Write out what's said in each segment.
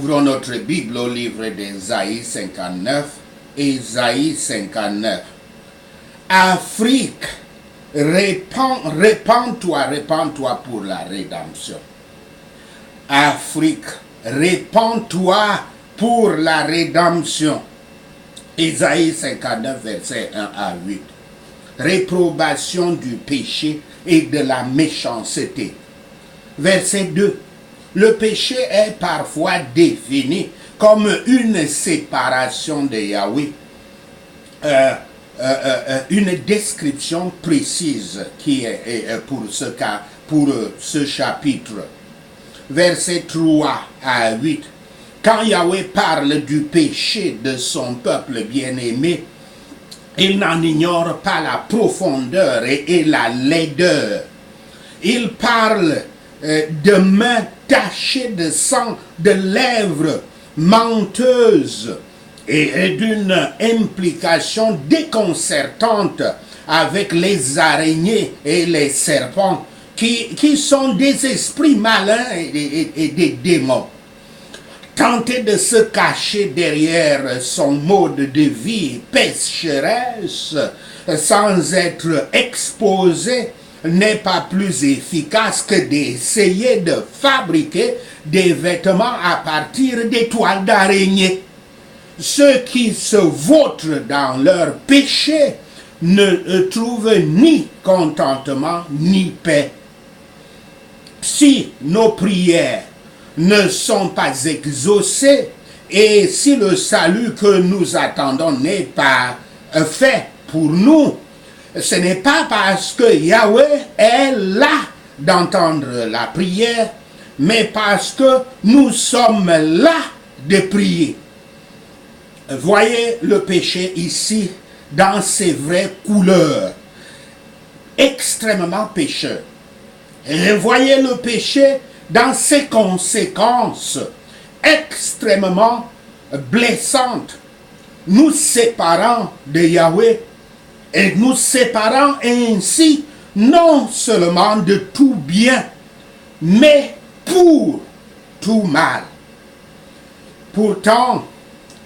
Ouvrons notre Bible au livre d'Ésaïe 59. Ésaïe 59. Afrique, répands-toi pour la rédemption. Afrique, répands-toi pour la rédemption. Ésaïe 59, versets 1 à 8. Réprobation du péché et de la méchanceté. Verset 2. Le péché est parfois défini comme une séparation de Yahweh. Une description précise qui est pour ce chapitre. Verset 3 à 8. Quand Yahweh parle du péché de son peuple bien-aimé, il n'en ignore pas la profondeur et la laideur. Il parle de mains tachées de sang, de lèvres menteuses et d'une implication déconcertante avec les araignées et les serpents qui sont des esprits malins et des démons. Tenter de se cacher derrière son mode de vie pécheresse sans être exposé n'est pas plus efficace que d'essayer de fabriquer des vêtements à partir des toiles d'araignée. Ceux qui se vautrent dans leur péché ne trouvent ni contentement ni paix. Si nos prières ne sont pas exaucées et si le salut que nous attendons n'est pas fait pour nous, ce n'est pas parce que Yahweh est là d'entendre la prière, mais parce que nous sommes là de prier. Voyez le péché ici dans ses vraies couleurs, extrêmement pécheur. Et voyez le péché dans ses conséquences extrêmement blessantes, nous séparant de Yahweh et nous séparant ainsi non seulement de tout bien, mais pour tout mal. Pourtant,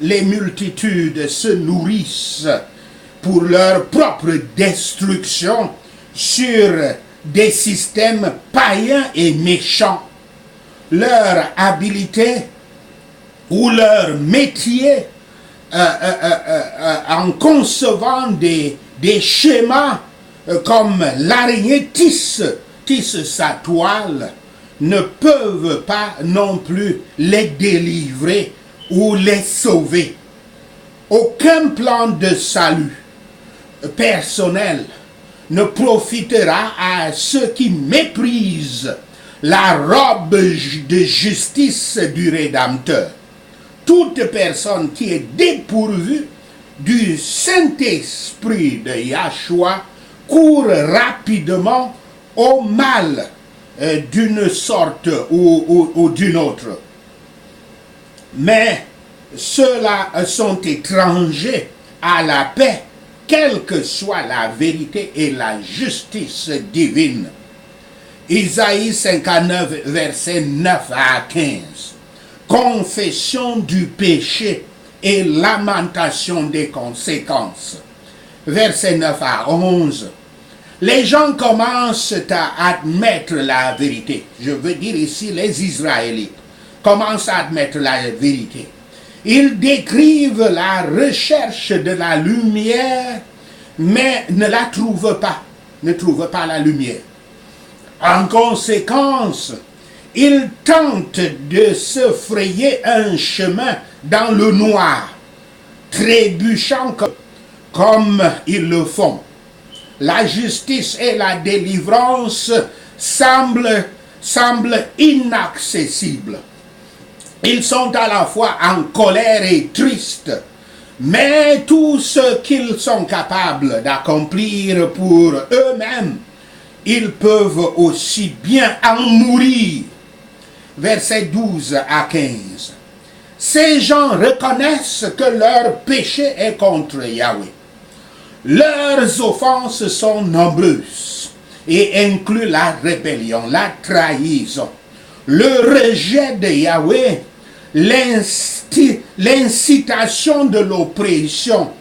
les multitudes se nourrissent pour leur propre destruction sur des systèmes païens et méchants. Leur habileté ou leur métier en concevant des schémas comme l'araignée tisse sa toile ne peuvent pas non plus les délivrer ou les sauver. Aucun plan de salut personnel ne profitera à ceux qui méprisent la robe de justice du Rédempteur. Toute personne qui est dépourvue du Saint-Esprit de Yahshua court rapidement au mal d'une sorte ou d'une autre. Mais ceux-là sont étrangers à la paix, quelle que soit la vérité et la justice divine. Isaïe 59, versets 9 à 15. Confession du péché et lamentation des conséquences. Versets 9 à 11. Les gens commencent à admettre la vérité. Je veux dire ici les Israélites commencent à admettre la vérité. Ils décrivent la recherche de la lumière, mais ne la trouvent pas. Ne trouvent pas la lumière. En conséquence, ils tentent de se frayer un chemin dans le noir, trébuchant comme ils le font. La justice et la délivrance semblent inaccessibles. Ils sont à la fois en colère et tristes, mais tout ce qu'ils sont capables d'accomplir pour eux-mêmes, ils peuvent aussi bien en mourir. Versets 12 à 15. Ces gens reconnaissent que leur péché est contre Yahweh. Leurs offenses sont nombreuses et incluent la rébellion, la trahison, le rejet de Yahweh, l'incitation de l'oppression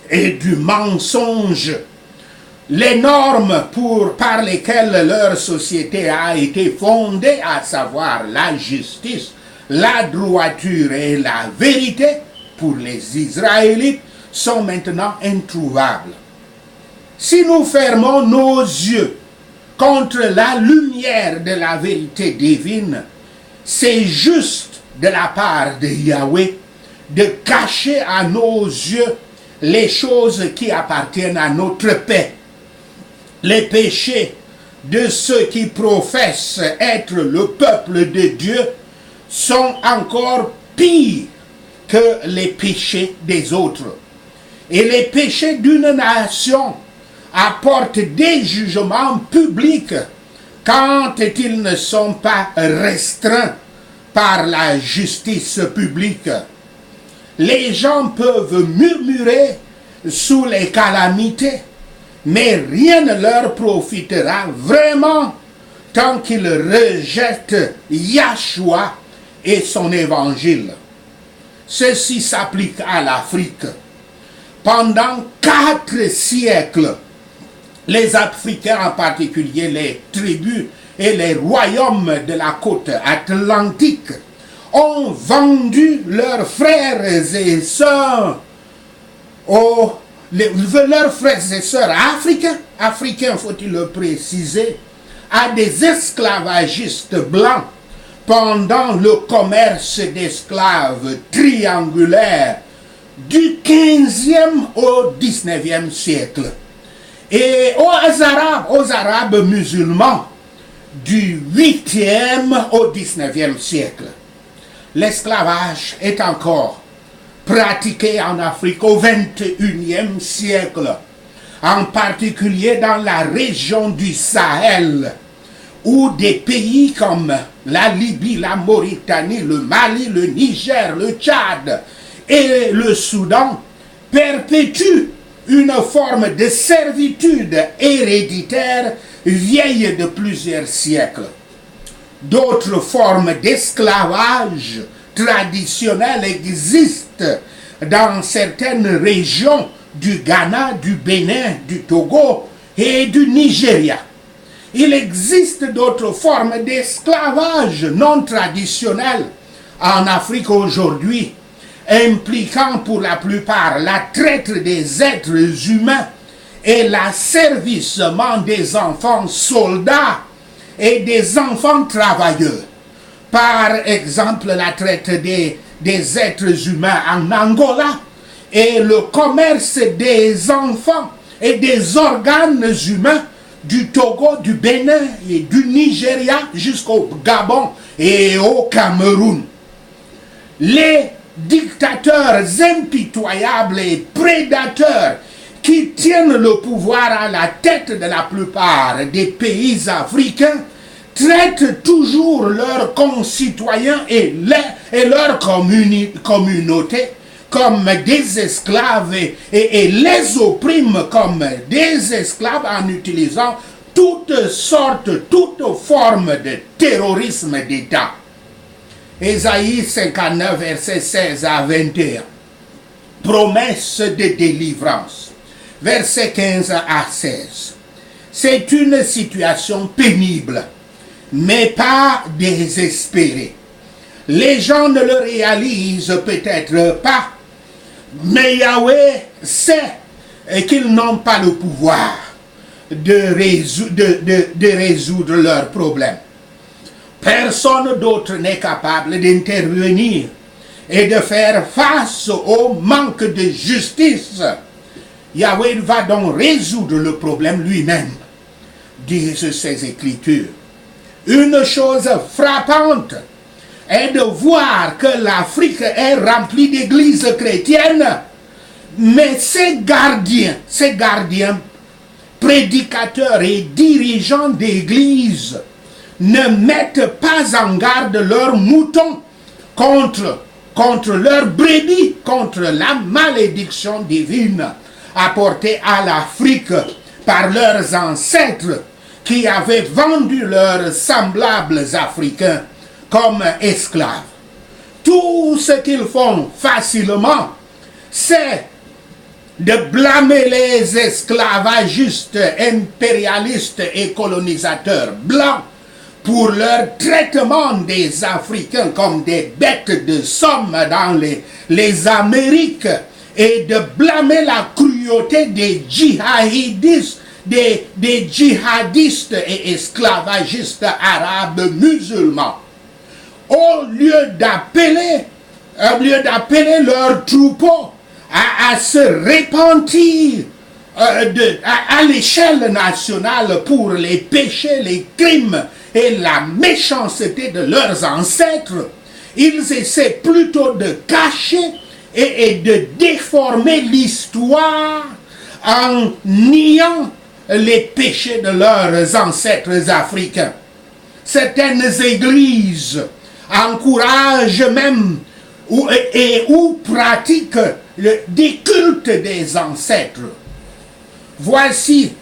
et du mensonge, les normes par lesquelles leur société a été fondée, à savoir la justice, la droiture et la vérité, pour les Israélites, sont maintenant introuvables. Si nous fermons nos yeux contre la lumière de la vérité divine, c'est juste de la part de Yahweh de cacher à nos yeux les choses qui appartiennent à notre paix. Les péchés de ceux qui professent être le peuple de Dieu sont encore pires que les péchés des autres. Et les péchés d'une nation apportent des jugements publics quand ils ne sont pas restreints par la justice publique. Les gens peuvent murmurer sous les calamités, mais rien ne leur profitera vraiment tant qu'ils rejettent Yahshua et son évangile. Ceci s'applique à l'Afrique. Pendant 4 siècles, les Africains, en particulier les tribus et les royaumes de la côte atlantique, ont vendu leurs frères et sœurs leurs frères et sœurs africains faut-il le préciser, à des esclavagistes blancs pendant le commerce d'esclaves triangulaire du 15e au 19e siècle. Et aux Arabes musulmans du 8e au 19e siècle. L'esclavage est encore pratiqué en Afrique au 21e siècle, en particulier dans la région du Sahel, où des pays comme la Libye, la Mauritanie, le Mali, le Niger, le Tchad et le Soudan perpétuent une forme de servitude héréditaire vieille de plusieurs siècles. D'autres formes d'esclavage traditionnel existent dans certaines régions du Ghana, du Bénin, du Togo et du Nigeria. Il existe d'autres formes d'esclavage non traditionnel en Afrique aujourd'hui, impliquant pour la plupart la traite des êtres humains et l'asservissement des enfants soldats et des enfants travailleurs. Par exemple, la traite des êtres humains en Angola et le commerce des enfants et des organes humains du Togo, du Bénin et du Nigeria jusqu'au Gabon et au Cameroun. Les dictateurs impitoyables et prédateurs qui tiennent le pouvoir à la tête de la plupart des pays africains traitent toujours leurs concitoyens et leurs communautés comme des esclaves et les oppriment comme des esclaves en utilisant toutes formes de terrorisme d'État. Ésaïe 59, versets 16 à 21. Promesse de délivrance. Versets 15 à 16. C'est une situation pénible, mais pas désespérée. Les gens ne le réalisent peut-être pas, mais Yahweh sait qu'ils n'ont pas le pouvoir de résoudre leurs problèmes. Personne d'autre n'est capable d'intervenir et de faire face au manque de justice. Yahweh va donc résoudre le problème lui-même, disent ces Écritures. Une chose frappante est de voir que l'Afrique est remplie d'églises chrétiennes, mais ces gardiens, prédicateurs et dirigeants d'églises ne mettent pas en garde leurs moutons contre leurs brebis, contre la malédiction divine apportée à l'Afrique par leurs ancêtres qui avaient vendu leurs semblables africains comme esclaves. Tout ce qu'ils font facilement, c'est de blâmer les esclavagistes, impérialistes et colonisateurs blancs pour leur traitement des Africains comme des bêtes de somme dans les Amériques, et de blâmer la cruauté des djihadistes, des djihadistes et esclavagistes arabes musulmans. Au lieu d'appeler leurs troupeaux à se repentir à l'échelle nationale pour les péchés, les crimes et la méchanceté de leurs ancêtres, ils essaient plutôt de cacher et de déformer l'histoire en niant les péchés de leurs ancêtres africains. Certaines églises encouragent même ou pratiquent des cultes des ancêtres. Voici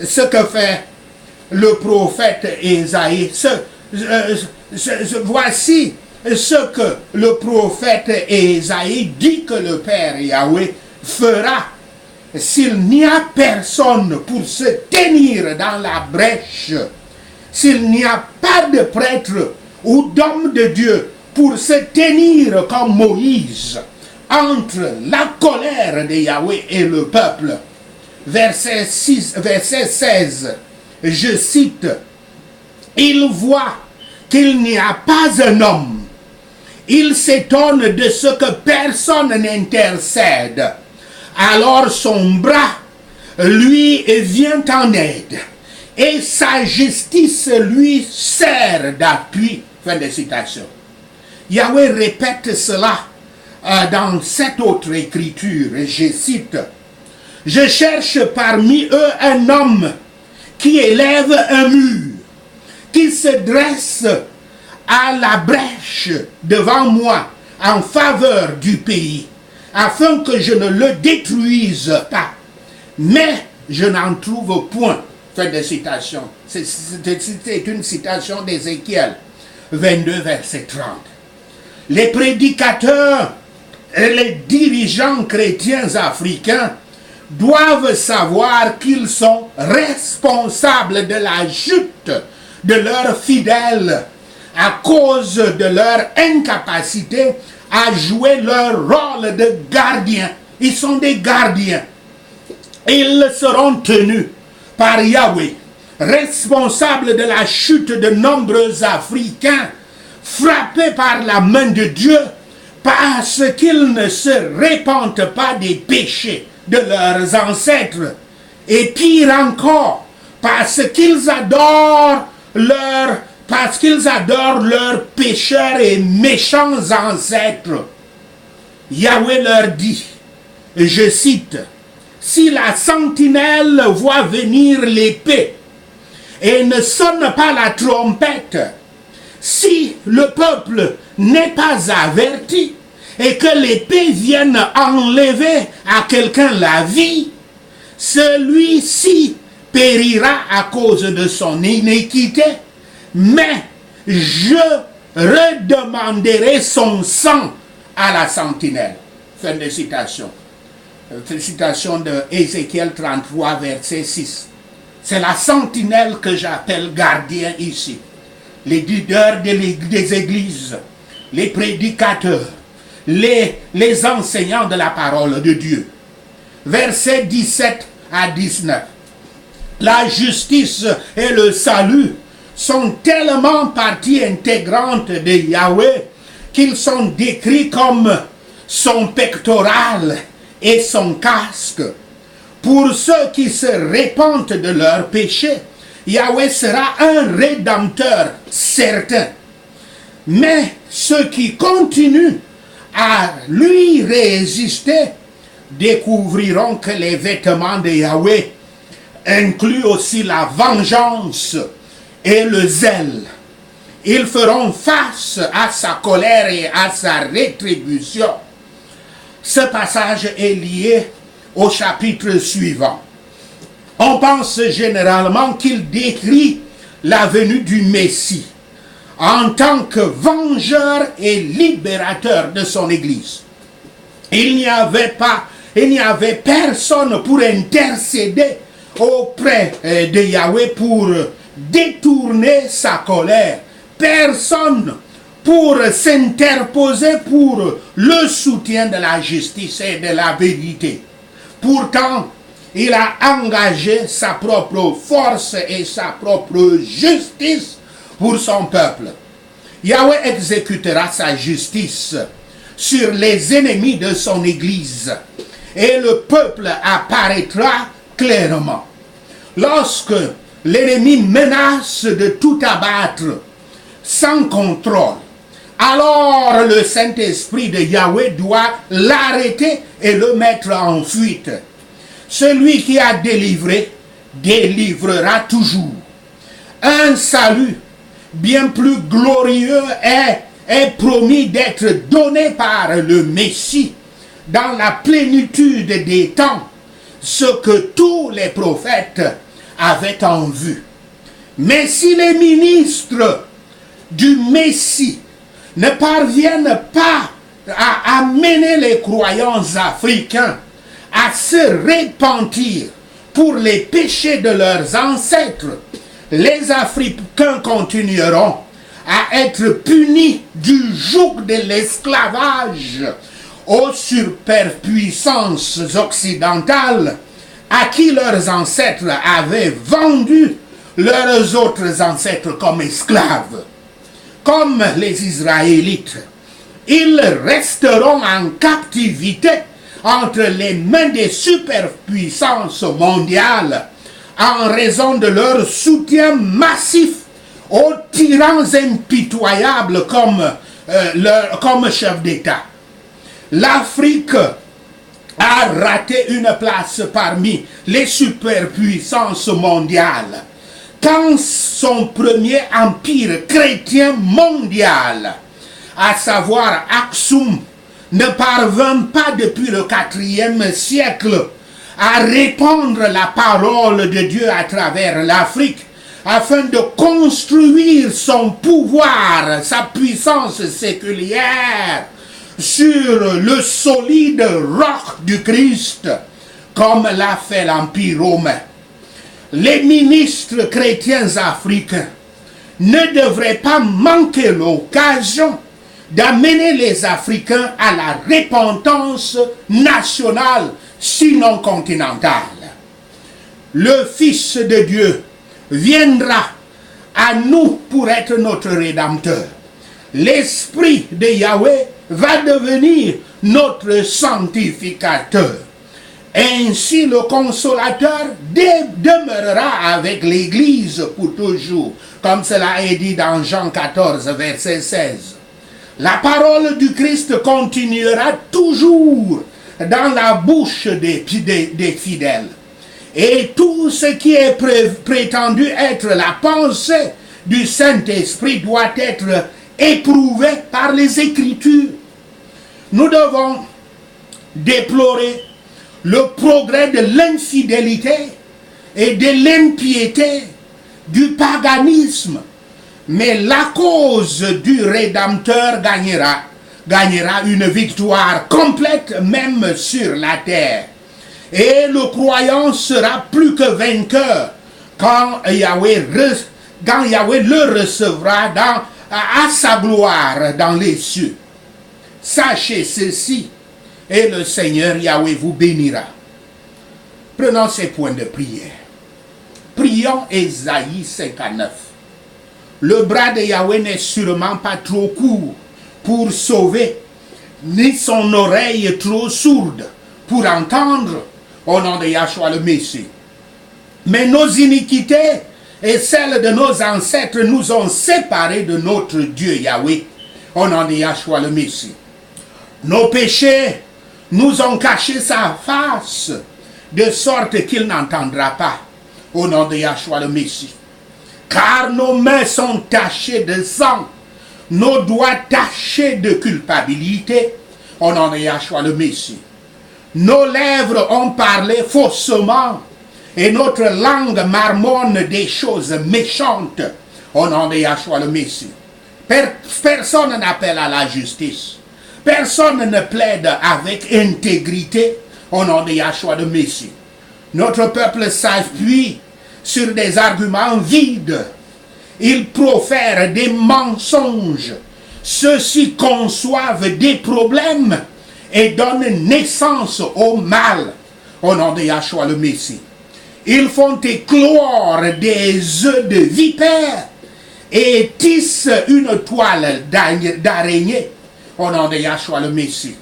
ce que fait le prophète Ésaïe. Voici ce que le prophète Ésaïe dit que le Père Yahweh fera s'il n'y a personne pour se tenir dans la brèche, s'il n'y a pas de prêtre ou d'homme de Dieu pour se tenir comme Moïse entre la colère de Yahweh et le peuple. Verset 16, je cite, « Il voit qu'il n'y a pas un homme. Il s'étonne de ce que personne n'intercède. Alors son bras lui vient en aide et sa justice lui sert d'appui. » Fin de citation. Yahweh répète cela dans cette autre écriture, je cite, « Je cherche parmi eux un homme qui élève un mur, qui se dresse à la brèche devant moi en faveur du pays, afin que je ne le détruise pas. Mais je n'en trouve point. » Fin de citation. C'est une citation d'Ézéchiel 22, verset 30. Les prédicateurs et les dirigeants chrétiens africains doivent savoir qu'ils sont responsables de la chute de leurs fidèles à cause de leur incapacité à jouer leur rôle de gardiens. Ils sont des gardiens. Ils seront tenus par Yahweh, responsables de la chute de nombreux Africains, frappés par la main de Dieu, parce qu'ils ne se repentent pas des péchés de leurs ancêtres. Et pire encore, parce qu'ils adorent leurs pécheurs et méchants ancêtres. Yahweh leur dit, je cite, « Si la sentinelle voit venir l'épée et ne sonne pas la trompette, si le peuple n'est pas averti et que l'épée vienne enlever à quelqu'un la vie, celui-ci périra à cause de son iniquité, mais je redemanderai son sang à la sentinelle. » Fin de citation. Citation de Ézéchiel 33, verset 6. C'est la sentinelle que j'appelle gardien ici. Les leaders des églises, les prédicateurs, les enseignants de la parole de Dieu. Versets 17 à 19. La justice et le salut sont tellement partie intégrante de Yahweh qu'ils sont décrits comme son pectoral et son casque. Pour ceux qui se repentent de leurs péchés, Yahweh sera un rédempteur certain. Mais ceux qui continuent à lui résister découvriront que les vêtements de Yahweh incluent aussi la vengeance et le zèle. Ils feront face à sa colère et à sa rétribution. Ce passage est lié au chapitre suivant. On pense généralement qu'il décrit la venue du Messie. en tant que vengeur et libérateur de son Église. Il n'y avait personne pour intercéder auprès de Yahweh pour détourner sa colère. Personne pour s'interposer pour le soutien de la justice et de la vérité. Pourtant, il a engagé sa propre force et sa propre justice pour son peuple. Yahweh exécutera sa justice sur les ennemis de son Église et le peuple apparaîtra clairement. Lorsque l'ennemi menace de tout abattre sans contrôle, alors le Saint-Esprit de Yahweh doit l'arrêter et le mettre en fuite. Celui qui a délivré, délivrera toujours. Un salut bien plus glorieux est promis d'être donné par le Messie dans la plénitude des temps, ce que tous les prophètes avaient en vue. Mais si les ministres du Messie ne parviennent pas à amener les croyants africains à se repentir pour les péchés de leurs ancêtres, les Africains continueront à être punis du joug de l'esclavage aux superpuissances occidentales à qui leurs ancêtres avaient vendu leurs autres ancêtres comme esclaves. Comme les Israélites, ils resteront en captivité entre les mains des superpuissances mondiales en raison de leur soutien massif aux tyrans impitoyables comme chef d'État. L'Afrique a raté une place parmi les superpuissances mondiales quand son premier empire chrétien mondial, à savoir Aksum, ne parvint pas depuis le IVe siècle à répandre la parole de Dieu à travers l'Afrique afin de construire son pouvoir, sa puissance séculière sur le solide roc du Christ, comme l'a fait l'Empire romain. Les ministres chrétiens africains ne devraient pas manquer l'occasion d'amener les Africains à la repentance nationale, sinon continentale. Le Fils de Dieu viendra à nous pour être notre Rédempteur. L'Esprit de Yahweh va devenir notre sanctificateur. Ainsi le Consolateur demeurera avec l'Église pour toujours, comme cela est dit dans Jean 14, verset 16. La parole du Christ continuera toujours dans la bouche des fidèles. Et tout ce qui est prétendu être la pensée du Saint-Esprit doit être éprouvé par les Écritures. Nous devons déplorer le progrès de l'infidélité et de l'impiété, du paganisme. Mais la cause du Rédempteur gagnera une victoire complète même sur la terre. Et le croyant sera plus que vainqueur quand Yahweh le recevra à sa gloire dans les cieux. Sachez ceci, et le Seigneur Yahweh vous bénira. Prenons ces points de prière. Prions Ésaïe 59. Le bras de Yahweh n'est sûrement pas trop court pour sauver, ni son oreille trop sourde pour entendre, au nom de Yahshua le Messie. Mais nos iniquités et celles de nos ancêtres nous ont séparés de notre Dieu Yahweh, au nom de Yahshua le Messie. Nos péchés nous ont caché sa face, de sorte qu'il n'entendra pas, au nom de Yahshua le Messie. Car nos mains sont tachées de sang, nos doigts tachés de culpabilité, au nom de Yahshua le Messie. Nos lèvres ont parlé faussement, et notre langue marmonne des choses méchantes, au nom de Yahshua le Messie. Personne n'appelle à la justice. Personne ne plaide avec intégrité au nom de Yahshua le Messie. Notre peuple s'appuie sur des arguments vides. Ils profèrent des mensonges. Ceux-ci conçoivent des problèmes et donnent naissance au mal au nom de Yahshua le Messie. Ils font éclore des œufs de vipère et tissent une toile d'araignée au nom de Yahshua le Messie.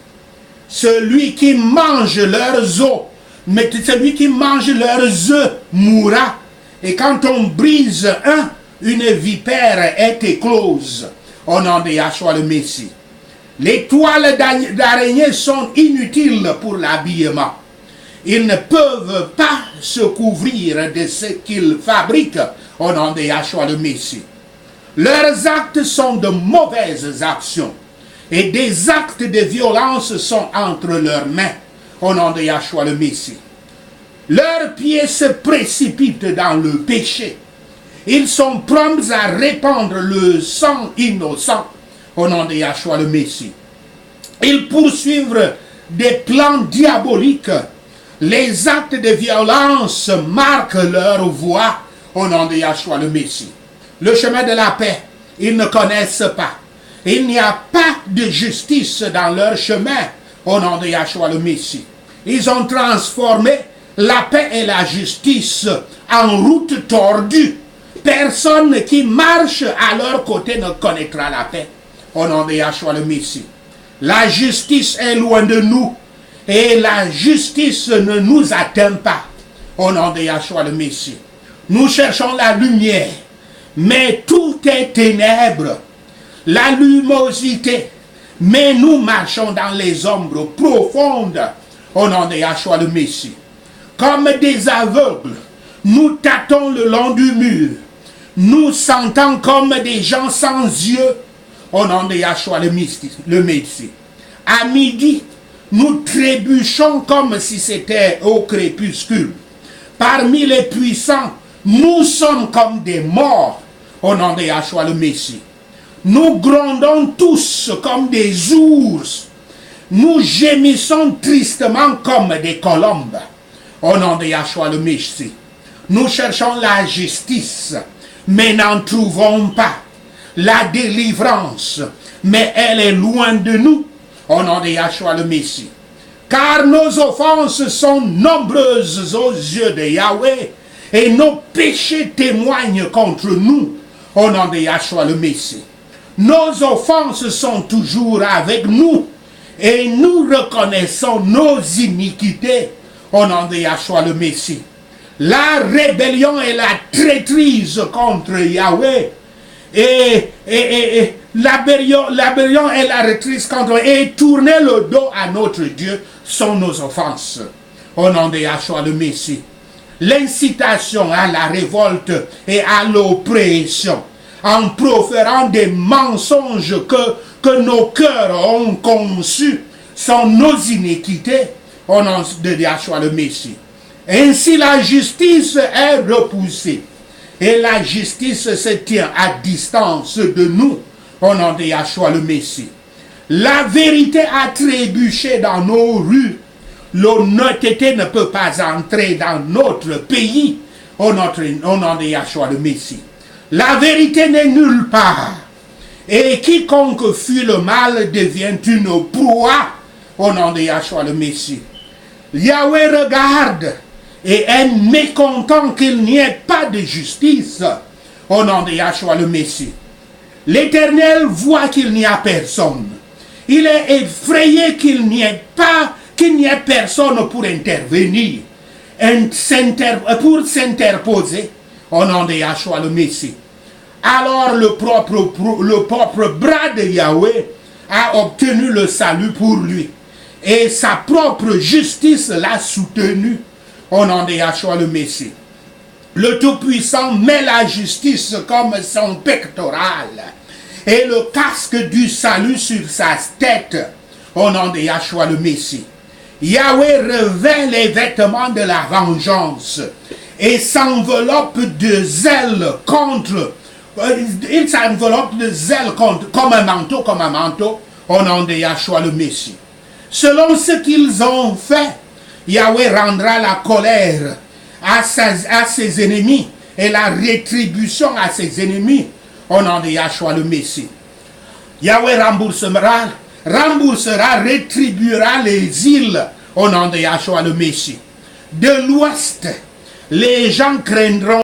Celui qui mange leurs os, mais celui qui mange leurs œufs mourra. Et quand on brise un, une vipère est éclose au nom de Yahshua le Messie. Les toiles d'araignée sont inutiles pour l'habillement. Ils ne peuvent pas se couvrir de ce qu'ils fabriquent au nom de Yahshua le Messie. Leurs actes sont de mauvaises actions et des actes de violence sont entre leurs mains au nom de Yahshua le Messie. Leurs pieds se précipitent dans le péché. Ils sont prompts à répandre le sang innocent au nom de Yahshua le Messie. Ils poursuivent des plans diaboliques. Les actes de violence marquent leur voie au nom de Yahshua le Messie. Le chemin de la paix, ils ne connaissent pas. Il n'y a pas de justice dans leur chemin au nom de Yahshua le Messie. Ils ont transformé la paix et la justice en route tordue. Personne qui marche à leur côté ne connaîtra la paix au nom de Yahshua le Messie. La justice est loin de nous et la justice ne nous atteint pas au nom de Yahshua le Messie. Nous cherchons la lumière, mais tout est ténèbres. La luminosité, mais nous marchons dans les ombres profondes au nom de Yahshua le Messie. Comme des aveugles, nous tâtons le long du mur. Nous sentons comme des gens sans yeux au nom de Yahshua le Messie. À midi, nous trébuchons comme si c'était au crépuscule. Parmi les puissants, nous sommes comme des morts au nom de Yahshua le Messie. Nous grondons tous comme des ours. Nous gémissons tristement comme des colombes au nom de Yahshua le Messie. Nous cherchons la justice, mais n'en trouvons pas. La délivrance, mais elle est loin de nous au nom de Yahshua le Messie. Car nos offenses sont nombreuses aux yeux de Yahweh et nos péchés témoignent contre nous au nom de Yahshua le Messie. Nos offenses sont toujours avec nous et nous reconnaissons nos iniquités au nom de Yahshua le Messie. La rébellion et la traîtrise contre Yahweh et la rébellion et la traîtrise contre et tourner le dos à notre Dieu sont nos offenses au nom de Yahshua le Messie. L'incitation à la révolte et à l'oppression en proférant des mensonges que nos cœurs ont conçus sont nos iniquités au nom de Yahshua le Messie. Ainsi la justice est repoussée et la justice se tient à distance de nous au nom de Yahshua le Messie. La vérité a trébuché dans nos rues. L'honnêteté ne peut pas entrer dans notre pays au nom de Yahshua le Messie. La vérité n'est nulle part. Et quiconque fuit le mal devient une proie au nom de Yahshua le Messie. Yahweh regarde et est mécontent qu'il n'y ait pas de justice au nom de Yahshua le Messie. L'Éternel voit qu'il n'y a personne. Il est effrayé qu'il n'y ait personne pour intervenir, pour s'interposer au nom de Yahshua le Messie. Alors le propre bras de Yahweh a obtenu le salut pour lui. Et sa propre justice l'a soutenu au nom de Yahshua le Messie. Le Tout-Puissant met la justice comme son pectoral et le casque du salut sur sa tête au nom de Yahshua le Messie. Yahweh revêt les vêtements de la vengeance et s'enveloppe de zèle contre il s'enveloppe de zèle comme un manteau, au nom de Yahshua le Messie. Selon ce qu'ils ont fait, Yahweh rendra la colère à ses ennemis et la rétribution à ses ennemis au nom de Yahshua le Messie. Yahweh remboursera, rétribuera les îles au nom de Yahshua le Messie. De l'ouest, les gens craindront